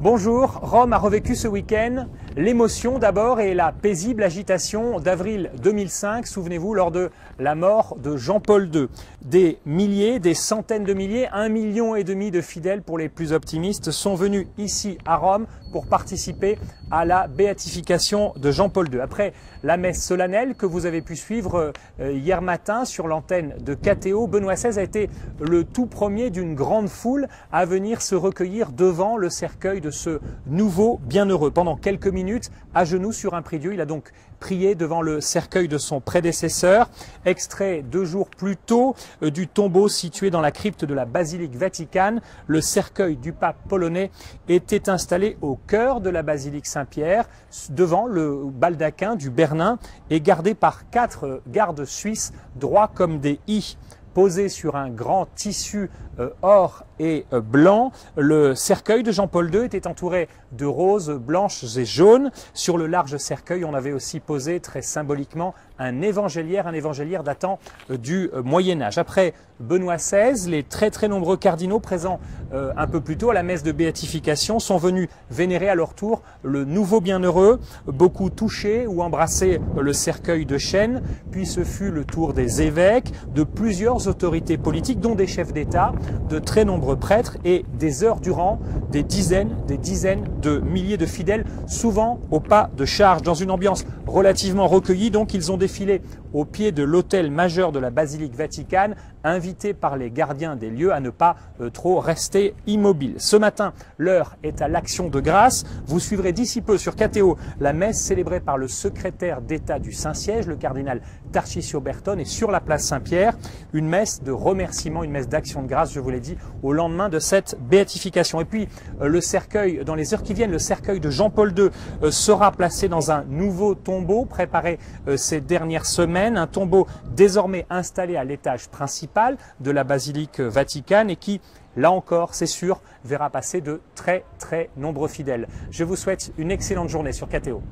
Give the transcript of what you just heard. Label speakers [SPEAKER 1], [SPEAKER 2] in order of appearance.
[SPEAKER 1] Bonjour, Rome a revécu ce week-end l'émotion d'abord et la paisible agitation d'avril 2005, souvenez-vous, lors de la mort de Jean-Paul II. Des milliers, des centaines de milliers, 1,5 million de fidèles pour les plus optimistes sont venus ici à Rome pour participer à la béatification de Jean-Paul II. Après la messe solennelle que vous avez pu suivre hier matin sur l'antenne de KTO, Benoît XVI a été le tout premier d'une grande foule à venir se recueillir devant le cercueil de ce nouveau bienheureux. Pendant quelques minutes, à genoux sur un prie-dieu, il a donc prié devant le cercueil de son prédécesseur. Extrait 2 jours plus tôt du tombeau situé dans la crypte de la basilique Vaticane, le cercueil du pape polonais était installé au cœur de la basilique Saint-Pierre, devant le baldaquin du Bernin et gardé par 4 gardes suisses droits comme des i. Posé sur un grand tissu or et blanc, le cercueil de Jean-Paul II était entouré de roses blanches et jaunes. Sur le large cercueil, on avait aussi posé très symboliquement un évangéliaire datant du Moyen-Âge. Après Benoît XVI, les très nombreux cardinaux présents un peu plus tôt à la messe de béatification sont venus vénérer à leur tour le nouveau bienheureux, beaucoup touchés ou embrassés le cercueil de chêne. Puis ce fut le tour des évêques, de plusieurs autorités politiques, dont des chefs d'État, de très nombreux prêtres et des heures durant, des dizaines de milliers de fidèles, souvent au pas de charge, dans une ambiance relativement recueillie. Donc ils ont défilé au pied de l'autel majeur de la basilique Vaticane, invités par les gardiens des lieux à ne pas trop rester immobiles. Ce matin, l'heure est à l'action de grâce. Vous suivrez d'ici peu sur KTO la messe célébrée par le secrétaire d'État du Saint-Siège, le cardinal Tarcisio Bertone, et sur la place Saint-Pierre, une messe de remerciement, une messe d'action de grâce, je vous l'ai dit, au lendemain de cette béatification. Et puis le cercueil, dans les heures qui viennent, le cercueil de Jean-Paul II sera placé dans un nouveau tombeau préparé ces dernières semaines, un tombeau désormais installé à l'étage principal de la basilique Vaticane et qui, là encore, c'est sûr, verra passer de très nombreux fidèles. Je vous souhaite une excellente journée sur KTO.